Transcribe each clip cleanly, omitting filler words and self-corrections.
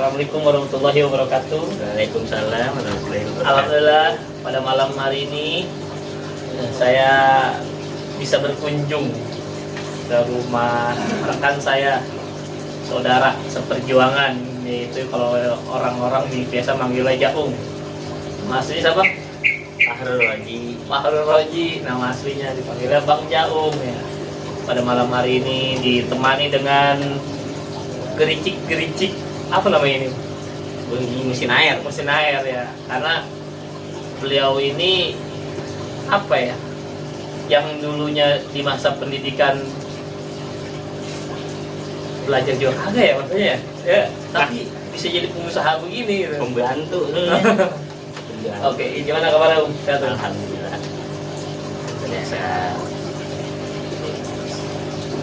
Assalamualaikum warahmatullahi wabarakatuh. Waalaikumsalam warahmatullahi wabarakatuh. Alhamdulillah pada malam hari ini saya bisa berkunjung ke rumah rekan saya, saudara seperjuangan, yaitu kalau orang-orang biasa manggilnya Jaung. Mas ini siapa? Fahrul Raji. Fahrul Raji, nama aslinya dipanggilnya Bang Jaung ya. Pada malam hari ini ditemani dengan gericik-gericik, apa namanya ini? Mesin air. Mesin air ya, karena beliau ini apa ya, yang dulunya di masa pendidikan belajar olahraga ya maksudnya ya, tapi bisa jadi pengusaha begini gitu. Pembantu. Oke, gimana kabar Om? Sehat? Alhamdulillah. Biasa.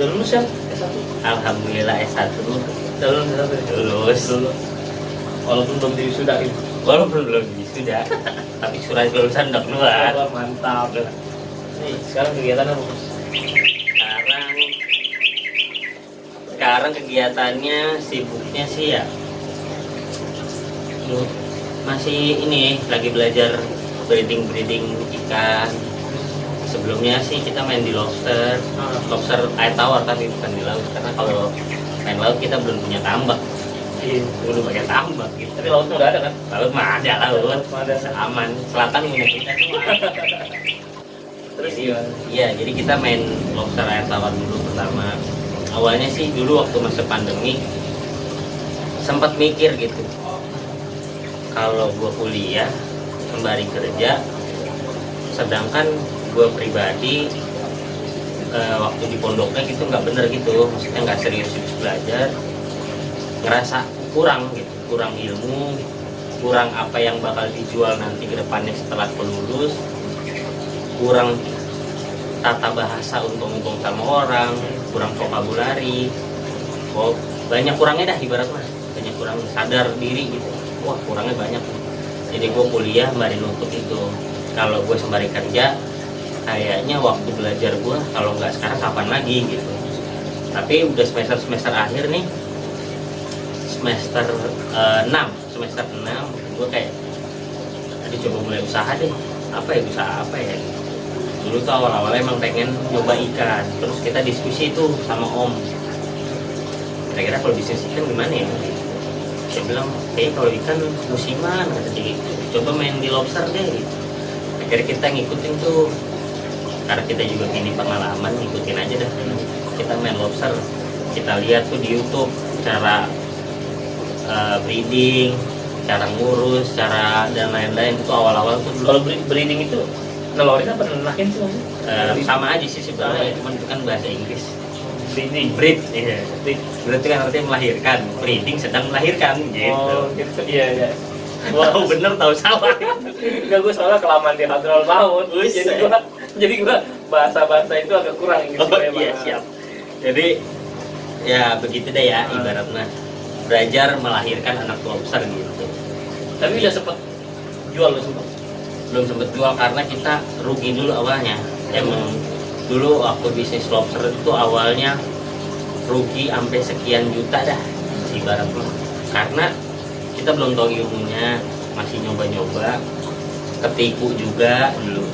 Udah lulus ya S1? Alhamdulillah S1. Udah lulus S1? Lulus. Walaupun belum diwisuda gitu. Walaupun belum sudah, tapi surat kelulusan udah keluar. Wah, mantap. Nih, sekarang kegiatan apa? Sekarang kegiatannya sibuknya sih ya masih ini lagi belajar breeding ikan. Sebelumnya sih kita main di lobster air tawar, tapi bukan di laut, karena kalau main laut kita belum punya tambak. Belum pakai tambak gitu. Tapi laut udah ada kan? Laut mah ada, laut Ada. aman, selatan punya kita semua. Terus Jadi, gimana? iya, jadi kita main lobster air tawar dulu pertama. Awalnya sih dulu waktu masa pandemi sempat mikir gitu, kalau gue kuliah sembari kerja, sedangkan gue pribadi waktu di pondoknya gitu nggak bener gitu, maksudnya nggak serius belajar, ngerasa kurang gitu, kurang ilmu, kurang apa yang bakal dijual nanti ke depannya setelah lulus, kurang tata bahasa untuk ngomong sama orang, kurang vokabulari, banyak kurangnya dah ibarat mah, banyak kurang sadar diri gitu. Wah, kurangnya banyak. Jadi gue kuliah sembari nuntut itu. Kalau gue sembari kerja, kayaknya waktu belajar gue kalau nggak sekarang kapan lagi gitu. Tapi udah semester akhir nih, semester 6 gue kayak tadi coba mulai usaha deh. Usaha apa ya? Dulu tuh awal-awalnya emang pengen nyoba ikan, terus kita diskusi tuh sama Om, kira-kira kalau bisnis ikan gimana ya? Saya bilang, kalau ikan musiman, kata dia gitu, coba main di lobster deh gitu. Akhirnya kita ngikutin tuh, karena kita juga gini pengalaman, ngikutin aja dah. Kita main lobster, kita lihat tuh di YouTube cara breeding, cara ngurus, cara dan lain-lain. Itu awal-awal tuh dulu. Kalau breeding itu nelorin apa nenakin sih maksudnya? Sama aja sih sebenarnya, cuman itu kan bahasa Inggris. Breeding. Breed, iya. Berarti kan artinya melahirkan. Breeding sedang melahirkan gitu. Oh, gitu. Iya. Tahu bener, tahu salah. Enggak, gue soalnya kelamaan di Hadral Maut. Jadi gua bahasa itu agak kurang gitu. Oh iya, siap. Jadi ya begitu deh ya, ibaratnya belajar melahirkan anak lobster gitu. Tapi udah sempet jual lo sempat? Belum sempet jual karena kita rugi dulu awalnya. Emang dulu waktu bisnis lobster itu awalnya rugi sampai sekian juta dah ibaratnya, karena kita belum tahu ilmunya, masih nyoba-nyoba, ketipu juga dulu.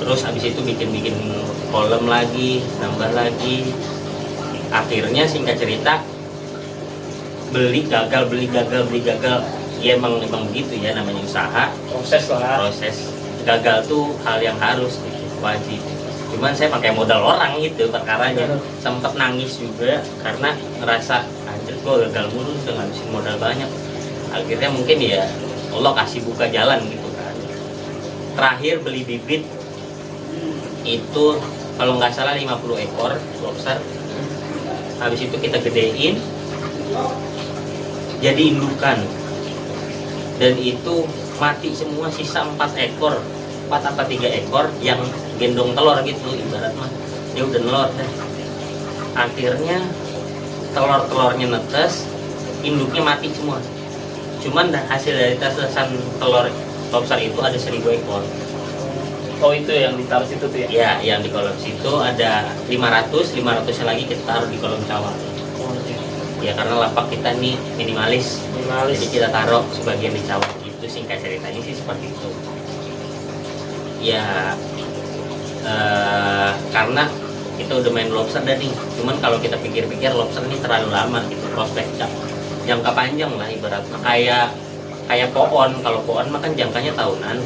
Terus habis itu bikin kolam lagi, nambah lagi. Akhirnya singkat cerita beli gagal. Ya emang begitu ya, namanya usaha, Proses lah. proses gagal tuh hal yang harus gitu, wajib. Cuman saya pakai modal orang gitu perkaranya, sempet nangis juga karena ngerasa anjir gue gagal mulu, udah ngabisin modal banyak. Akhirnya mungkin ya Allah kasih buka jalan gitu kan. Terakhir beli bibit itu kalau nggak salah 50 ekor lobster. Habis itu kita gedein jadi indukan, dan itu mati semua, sisa 4 apa 3 ekor yang gendong telur gitu ibarat mah, dia udah nelor deh. Akhirnya telurnya netes, induknya mati semua. Cuman hasil dari tetesan telur lobster itu ada 1000 ekor. Oh, itu yang ditaruh situ tuh ya? Ya, yang di kolam situ ada 500 lagi kita taruh di kolam cawang. Oh, iya. Ya karena lapak kita nih minimalis. Jadi kita taruh sebagian di cawat. Itu singkat ceritanya sih seperti itu. Ya karena kita udah main lobster nih. Cuman kalau kita pikir-pikir lobster ini terlalu lama gitu, prospek jangka panjang lah ibaratnya kayak pohon. Kalau pohon mah kan jangkanya tahunan,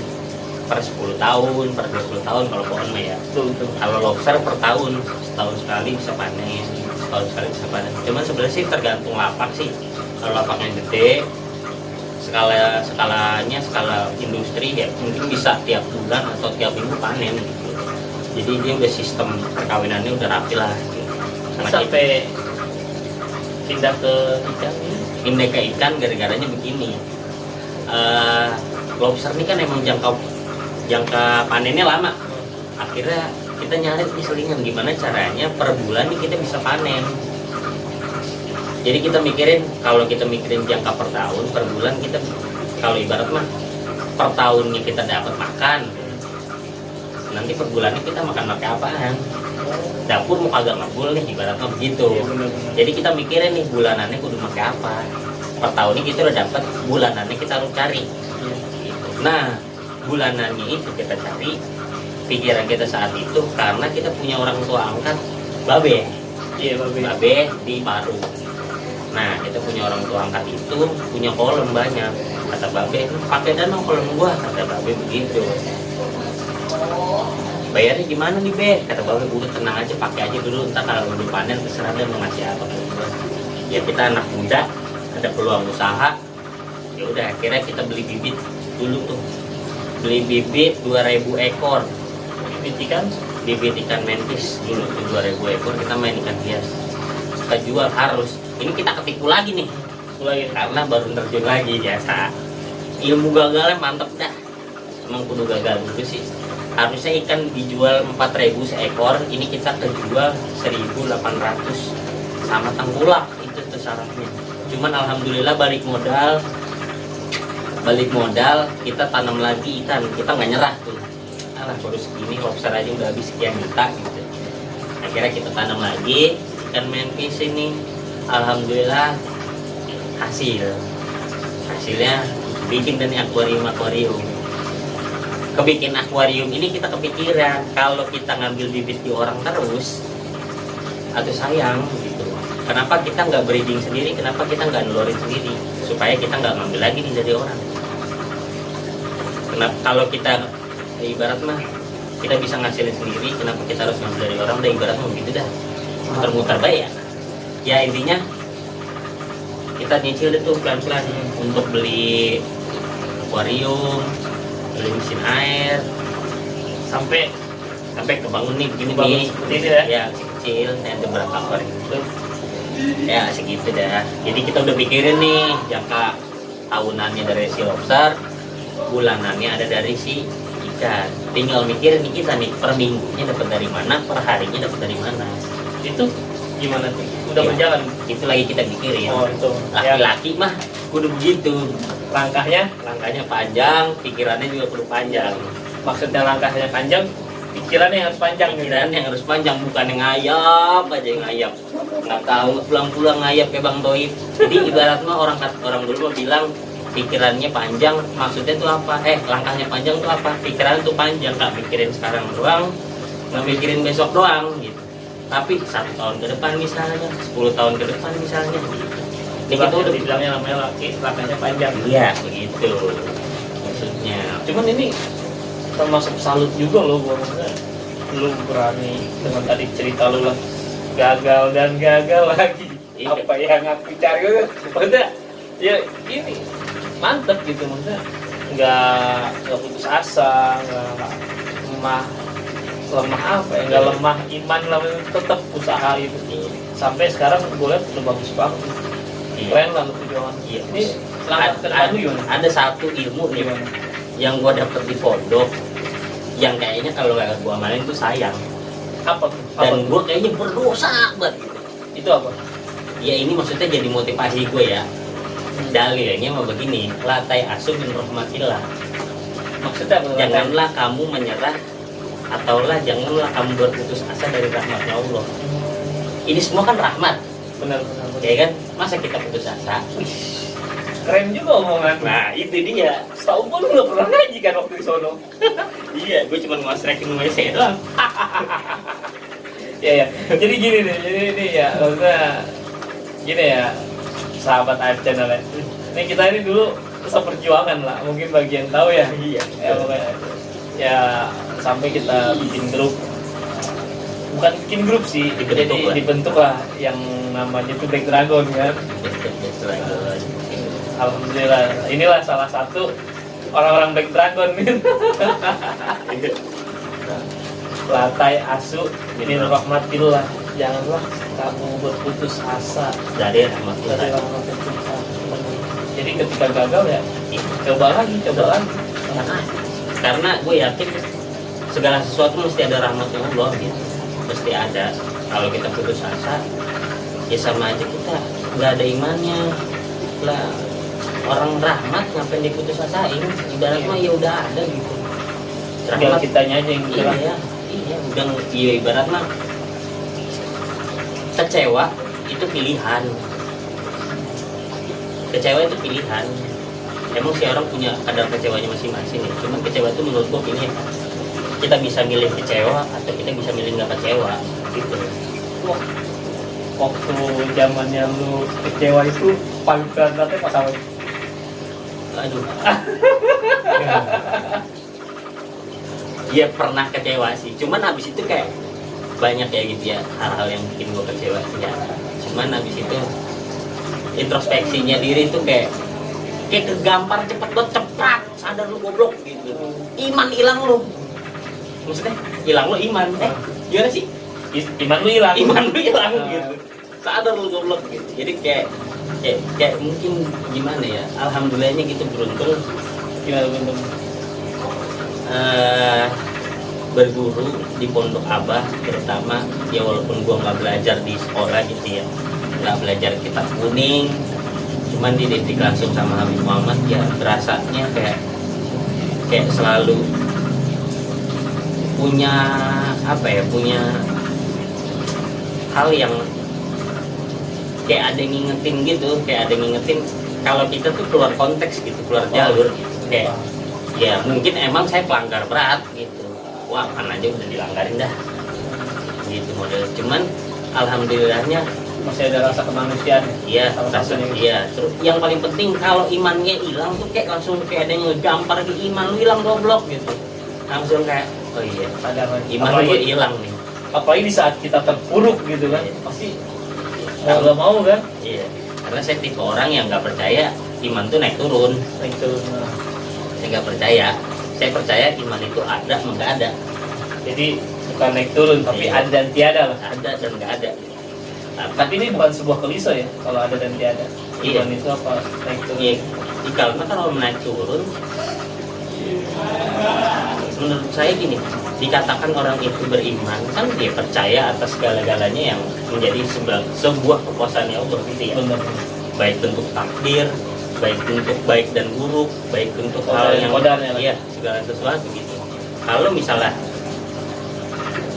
per 10 tahun, per 20 tahun kalau pohon mah ya. Kalau lobster per tahun, setahun sekali bisa panen, setahun sekali bisa panen. Cuman sebenarnya sih tergantung lapak sih. Kalau lapaknya gede, skala industri ya mungkin bisa tiap bulan atau tiap minggu panen gitu. Jadi dia udah sistem perkawinannya udah rapi lah gitu. Sampai pindah ke ikan ini. Pindah ke ikan gara-garanya begini. Lobster ini kan emang jangka panennya lama. Akhirnya kita nyari nih selingan gimana caranya per bulan nih kita bisa panen. Jadi kita mikirin, kalau kita mikirin jangka per tahun, per bulan kita, kalau ibarat mah per tahunnya kita dapat makan, nanti per bulannya kita makan apaan? Dapur mau kagak ngabul nih ibaratnya begitu. Jadi kita mikirin nih bulanannya kudu pakai apa. Per tahunnya kita udah dapat, bulanannya kita harus cari. Nah, bulanannya itu kita cari, pikiran kita saat itu karena kita punya orang tua angkat babe. Iya, babe di Paru. Nah, kita punya orang tua angkat itu punya kolam banyak. Kata babe, pakai dana kolam gua, kata babe begitu. Bayarnya gimana nih be? Kata babe, udah tenang aja, pakai aja dulu, ntar kalau udah panen terserah dia mau ngasih apa. Ya kita anak muda, ada peluang usaha. Ya udah akhirnya kita beli bibit dulu tuh. Beli bibit 2000 ekor. Bibit ikan mentis dulu tuh 2000 ekor, kita main ikan hias. Kita jual harus. Ini kita ketipu lagi nih. Karena baru terjun lagi biasa. Ilmu gagalnya mantep dah. Emang kudu gagal dulu sih. Harusnya ikan dijual 4000 seekor, ini kita kejual 1800 sama tengkulak, itu tuh syaratnya. Cuman alhamdulillah balik modal kita tanam lagi ikan, kita nggak nyerah tuh. Alah baru segini lobster aja udah habis sekian juta gitu. Akhirnya kita tanam lagi ikan mentis ini, alhamdulillah hasilnya bikin dan akuarium. Kebikin akuarium ini kita kepikiran kalau kita ngambil bibit di orang terus atau sayang gitu. Kenapa kita nggak breeding sendiri, kenapa kita nggak nelurin sendiri supaya kita nggak ngambil lagi nih dari orang. Kenapa kalau kita ibarat mah kita bisa ngasilin sendiri, kenapa kita harus ngambil dari orang? Udah ibarat mah gitu dah, muter-muter baik ya. Ya intinya kita nyicil itu pelan-pelan untuk beli akuarium, beli mesin air, sampai kebangun nih begini nih, ya kecil, saya ada berapa akuarium itu, ya segitu dah. Jadi kita udah pikirin nih jangka tahunannya dari si lobster, bulanannya ada dari si ikan. Tinggal mikirin nih kita nih per minggunya dapat dari mana, per harinya dapat dari mana. Itu gimana tuh? Udah berjalan? Itu lagi kita pikirin. Oh itu. Laki-laki mah kudu begitu. Langkahnya panjang, pikirannya juga perlu panjang. Maksudnya langkahnya panjang, pikirannya harus panjang. Pikirannya yang harus panjang, bukan yang ngayap aja yang ngayap. Nggak tahu pulang-pulang ngayap kayak Bang Toib. Jadi ibarat mah orang dulu mah bilang pikirannya panjang, maksudnya tuh apa? Langkahnya panjang tuh apa? Pikiran tuh panjang, nggak mikirin sekarang doang, nggak mikirin besok doang gitu. Tapi 1 tahun ke depan misalnya, 10 tahun ke depan misalnya. Ini kita udah dibilangnya namanya langkahnya panjang. Iya, begitu maksudnya. Cuman ini termasuk salut juga loh, gua maksudnya lu berani dengan tadi cerita lu lah gagal dan gagal lagi. Iya. Apa yang aku cari maksudnya ya ini mantep gitu, maksudnya nggak putus asa, nggak lemah apa ya, nggak lemah iman lah, tetap usaha itu. Sampai sekarang gue lihat udah bagus banget. Keren lah lu perjuangan. Iya. Ini ada satu ilmu nih yang gue dapet di pondok, yang kayaknya kalau gak gue amalin tuh sayang. Apa? Dan gue kayaknya berdosa banget. Itu apa? Ya ini maksudnya jadi motivasi gue ya. Dalilnya mau begini, latai asuh min rahmatillah. Maksudnya apa? Janganlah kamu menyerah, ataulah janganlah kamu berputus asa dari rahmatnya Allah. Ini semua kan rahmat. benar. Ya kan, masa kita putus asa? Keren juga omongan. Nah itu dia. Setahun pun lu nggak pernah ngaji kan waktu di sono. Iya, gue cuma ngosrekin WC doang. Ya. Jadi gini nih, jadi ini ya, maksudnya gini ya, sahabat AF Channel ya. Ini kita ini dulu seperjuangan lah, mungkin bagi yang tahu ya. Iya. Ya pokoknya, ya sampai kita bikin grup. Bukan bikin grup sih, dibentuk lah yang namanya itu Black Dragon kan. Alhamdulillah, inilah salah satu orang-orang Black Dragon gitu. Latai asu min rahmatillah, janganlah kamu berputus asa Dari dari rahmatullah. rahmat Tuhan. Jadi ketika gagal ya coba lagi. Karena gue yakin segala sesuatu mesti ada rahmatnya Allah gitu. Mesti ada. Kalau kita putus asa, ya sama aja kita nggak ada imannya lah. Orang rahmat ngapain diputus asain? Ibarat mah ya udah ada gitu. Tinggal kitanya aja yang gerak. Iya, udah iya ibarat mah kecewa itu pilihan. Kecewa itu pilihan. Emang si orang punya kadar kecewanya masing-masing ya. Cuman kecewa itu menurut gua pilihan. Kita bisa milih kecewa atau kita bisa milih nggak kecewa gitu. Wah, waktu zamannya lu kecewa itu paling beratnya pas awal. Aduh. Iya pernah kecewa sih. Cuman habis itu kayak banyak ya gitu ya hal-hal yang bikin gua kecewa ya. Cuman habis itu introspeksinya diri itu kayak kegampar cepet banget, cepat sadar lu goblok gitu. Iman hilang lu. Maksudnya hilang lu iman. Gimana sih? Iman lu hilang. Iman lu hilang gitu. Sadar lu goblok gitu. Jadi kayak mungkin gimana ya? Alhamdulillahnya gitu beruntung Gimana bentuk? Berguru di pondok Abah terutama ya, walaupun gua nggak belajar di sekolah gitu ya, nggak belajar kitab kuning, cuman dididik langsung sama Habib Muhammad ya, berasanya kayak selalu punya apa ya, punya hal yang kayak ada yang ngingetin gitu, kayak ada yang ngingetin kalau kita tuh keluar konteks gitu, keluar jalur gitu. Kayak ya mungkin emang saya pelanggar berat gitu, wah kan aja udah dilanggarin dah gitu model. Cuman alhamdulillahnya Masih ada rasa kemanusiaan. iya, rasa iya. Terus yang paling penting kalau imannya hilang tuh kayak langsung kayak ada yang ngegampar di iman lu hilang goblok gitu, langsung kayak oh iya Sadar lagi. iman lu hilang nih. Apalagi di saat kita terpuruk gitu kan, Iya. pasti nggak mau kan? Iya, karena saya tipe orang yang nggak percaya iman tuh naik turun. Itu. Saya nggak percaya. Saya percaya iman itu ada, nggak ada. Jadi bukan naik turun, tapi Iya. ada dan tiada lah. Ada dan nggak ada. Tapi ini bukan sebuah klise ya, kalau ada dan tiada. Iya. Iman itu apa? Naik turun. Iya, karena kalau naik turun, menurut saya gini, dikatakan orang itu beriman kan dia percaya atas segala-galanya yang menjadi sebuah kekuasaan Allah gitu ya. Benar. Baik bentuk takdir, baik bentuk baik dan buruk, baik bentuk Kodar hal dan yang kodarnya lah. iya, segala sesuatu gitu. Kalau misalnya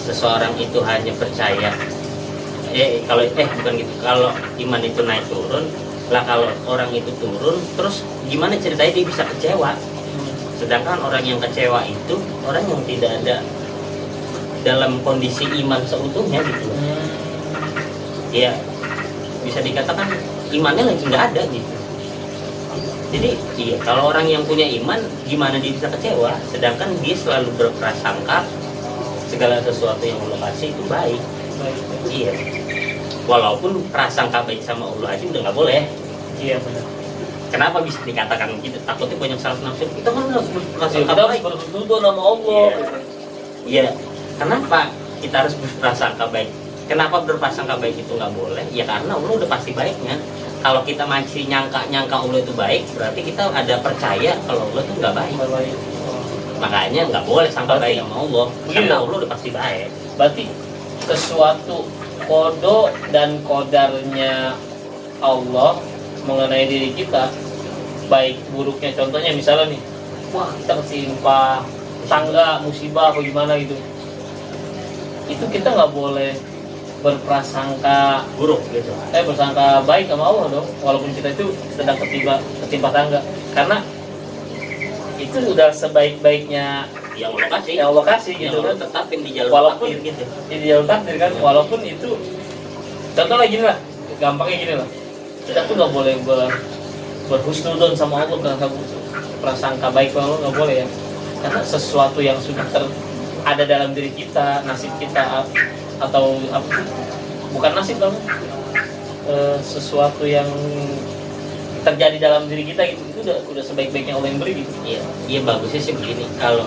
seseorang itu hanya percaya bukan gitu, kalau iman itu naik turun lah, kalau orang itu turun terus gimana ceritanya dia bisa kecewa, sedangkan orang yang kecewa itu orang yang tidak ada dalam kondisi iman seutuhnya gitu ya, bisa dikatakan imannya lagi nggak ada gitu. Jadi iya, kalau orang yang punya iman gimana dia bisa kecewa, sedangkan dia selalu berprasangka segala sesuatu yang Allah kasih itu baik. Baik. Iya, walaupun prasangka baik sama Allah aja udah nggak boleh. Iya benar. Kenapa bisa dikatakan gitu? Takutnya banyak salah nafsir. Kita kan harus berprasangka Kita harus baik. bertutur nama Allah. Iya. Kenapa kita harus berprasangka baik? Kenapa berprasangka baik itu nggak boleh? Ya karena Allah udah pasti baiknya. Kalau kita masih nyangka Allah itu baik, berarti kita ada percaya kalau Allah itu nggak baik. Baik. Makanya nggak boleh sangka Berarti- baik sama Allah. Begini Karena dong. Allah udah pasti baik. Berarti sesuatu kodo dan kodarnya Allah mengenai diri kita, baik buruknya, contohnya misalnya nih, wah kita ketimpa tangga musibah apa gimana gitu, itu kita nggak boleh berprasangka buruk gitu. berprasangka baik sama Allah dong, walaupun kita itu sedang ketimpa tangga, karena itu udah sebaik-baiknya yang Allah kasih gitu yang kan, Allah tetapin di jalur walaupun takdir gitu. di jalur takdir kan, walaupun itu contohnya gini lah, gampangnya gini lah, kita tuh nggak boleh berhusnudon sama Allah, karena prasangka baik sama Allah nggak boleh ya, karena sesuatu yang sudah ada dalam diri kita, nasib kita atau apa, bukan nasib dong, sesuatu yang terjadi dalam diri kita gitu, itu udah sebaik-baiknya Allah yang beri gitu. Iya bagusnya sih begini, kalau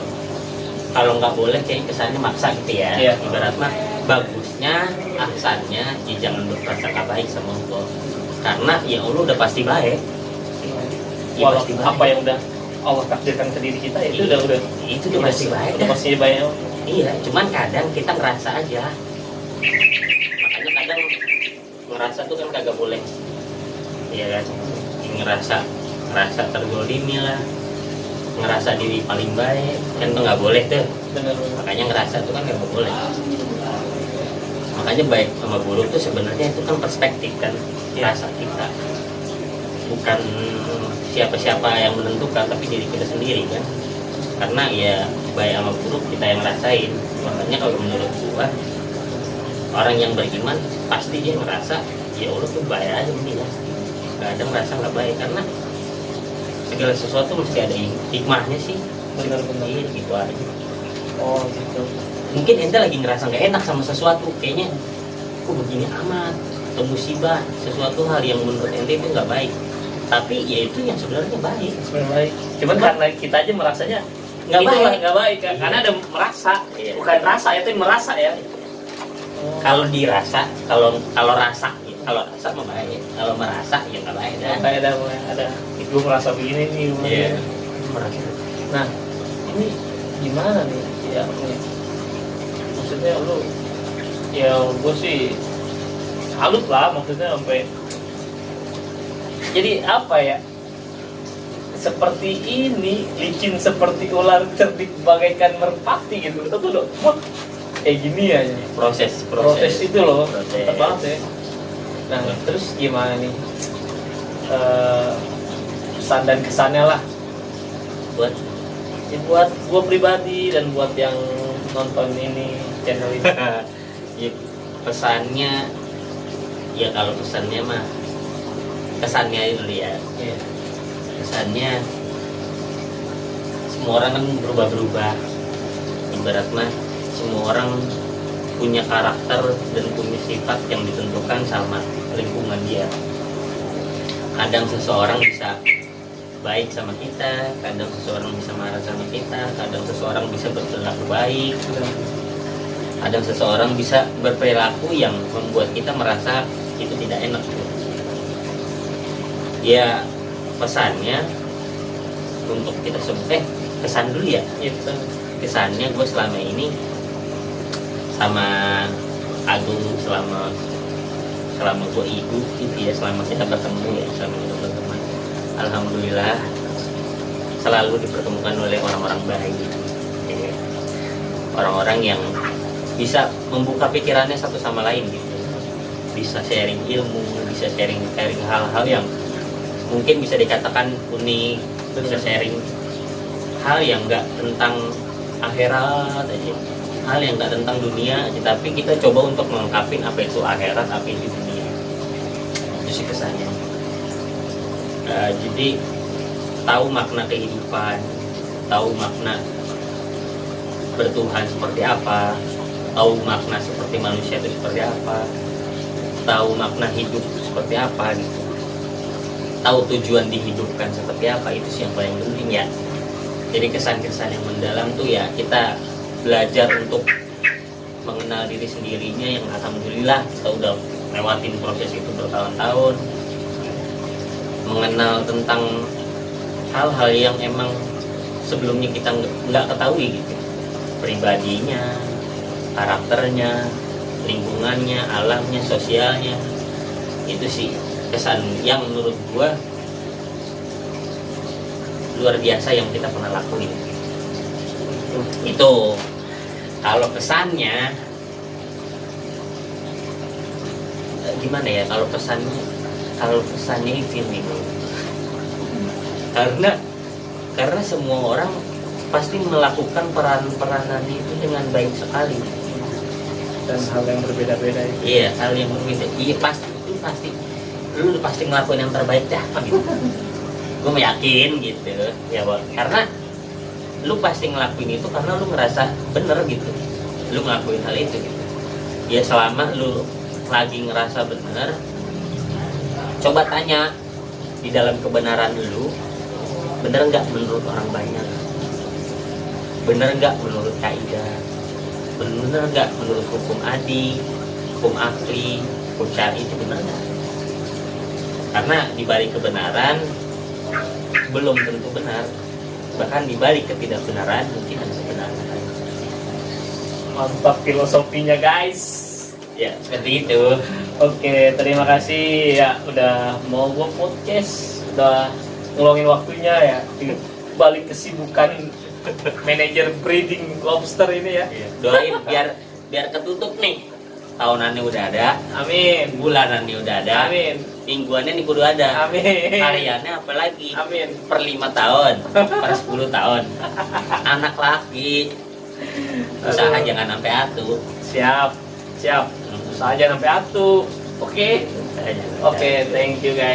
nggak boleh kayak kesannya maksa gitu ya. Iya. Ibarat mah bagusnya, ahsannya ya jangan berprasangka baik sama Allah, karena ya Allah udah pasti baik. Ya, Walau pasti baik. apa yang udah Allah takdirkan ke diri kita itu udah itu udah pasti baik. udah pasti baik. Iya, cuman kadang kita ngerasa aja. Makanya kadang ngerasa tuh kan kagak boleh. Iya kan? Ngerasa tergolimi lah. Ngerasa diri paling baik. Kan tuh nggak boleh tuh. Benar. Makanya ngerasa tuh kan nggak boleh. Makanya baik sama buruk tuh sebenarnya itu kan perspektif kan. Rasa kita. Bukan siapa-siapa yang menentukan, tapi diri kita sendiri kan. Karena ya baik sama buruk kita yang rasain. Makanya kalau menurut gua, orang yang beriman pasti dia ngerasa ya Allah tuh baik aja ini ya, nggak ada merasa nggak baik, karena segala sesuatu mesti ada hikmahnya sih. Benar-benar. Iya, gitu aja. Oh gitu. Mungkin ente lagi ngerasa nggak enak sama sesuatu, kayaknya kok begini amat, atau musibah, sesuatu hal yang menurut ente itu nggak baik, tapi ya itu yang sebenarnya baik. Sebenarnya baik. Cuman karena kita aja merasanya Nggak baik. nggak baik kan? Karena ada merasa, bukan rasa, itu merasa ya. Kalau dirasa, kalau rasa, kalau rasa mah baik. Kalau merasa ya nggak baik dah. Kayak ada gue merasa begini nih. Iya. Merasa. Nah, ini gimana nih? Ya, maksudnya lu, ya gue sih salut lah, maksudnya sampai. Jadi apa ya? Seperti ini, licin seperti ular, cerdik bagaikan merpati gitu. Itu tuh loh, kayak gini ya. Proses Itu loh, Proses. mantap banget ya. Nah, terus gimana nih? Pesan dan kesannya lah buat ya, buat gue pribadi dan buat yang nonton ini, channel ini. ya, pesannya ya, kalau pesannya mah kesannya dulu ya. Iya. Kesannya semua orang kan berubah-berubah. Ibarat mah semua orang punya karakter dan punya sifat yang ditentukan sama lingkungan dia. Kadang seseorang bisa baik sama kita, kadang seseorang bisa marah sama kita, kadang seseorang bisa berperilaku baik, kadang seseorang bisa berperilaku yang membuat kita merasa itu tidak enak. Ya, pesannya untuk kita semua, kesan dulu ya. Itu Kesannya gue selama ini sama Agung, selama gue hidup gitu ya, selama kita bertemu ya, selama kita berteman, alhamdulillah selalu dipertemukan oleh orang-orang baik ya. Orang-orang yang bisa membuka pikirannya satu sama lain gitu, bisa sharing ilmu, bisa sharing hal-hal yang mungkin bisa dikatakan unik, bisa sharing hal yang enggak tentang akhirat aja, hal yang enggak tentang dunia aja, tapi kita coba untuk melengkapi apa itu akhirat, apa itu dunia. Itu sih kesannya. Jadi tahu makna kehidupan, tahu makna bertuhan seperti apa, tahu makna seperti manusia itu seperti apa, tahu makna hidup seperti apa gitu, tahu tujuan dihidupkan seperti apa, itu sih yang paling penting ya. Jadi kesan-kesan yang mendalam tuh ya, kita belajar untuk mengenal diri sendirinya, yang alhamdulillah kita udah lewatin proses itu bertahun-tahun, mengenal tentang hal-hal yang emang sebelumnya kita nggak ketahui gitu, pribadinya, karakternya, lingkungannya, alamnya, sosialnya. Itu sih kesan yang menurut gua luar biasa yang kita pernah lakuin. Itu kalau kesannya gimana ya kalau pesannya ini karena semua orang pasti melakukan peranan itu dengan baik sekali dan hal yang berbeda-beda itu. iya hal yang berbeda iya pasti lu pasti ngelakuin yang terbaik dah gitu. Gue meyakin gitu ya Bang. Karena lu pasti ngelakuin itu karena lu ngerasa bener gitu lu ngelakuin hal itu gitu ya selama lu lagi ngerasa bener coba tanya di dalam kebenaran lu bener nggak menurut orang banyak, bener nggak menurut kaidah, bener nggak menurut hukum adi, hukum akli, hukum syar'i itu bener nggak? Karena dibalik kebenaran belum tentu benar, bahkan dibalik ketidakbenaran mungkin ada kebenaran. Mantap filosofinya guys. Ya seperti itu. Oke, terima kasih ya udah mau gua podcast, udah ngeluangin waktunya ya di balik kesibukan manajer breeding lobster ini ya. Doain biar ketutup nih. Tahunannya udah ada, Amin. bulanannya udah ada, Amin. mingguannya nih kudu ada, Amin. hariannya apalagi, Amin. per 5 tahun, per 10 tahun, anak laki, usaha Aduh. jangan sampai atu. Siap, siap. Usaha aja sampai atu. Oke. Usaha jangan sampai Oke, atu. thank you guys.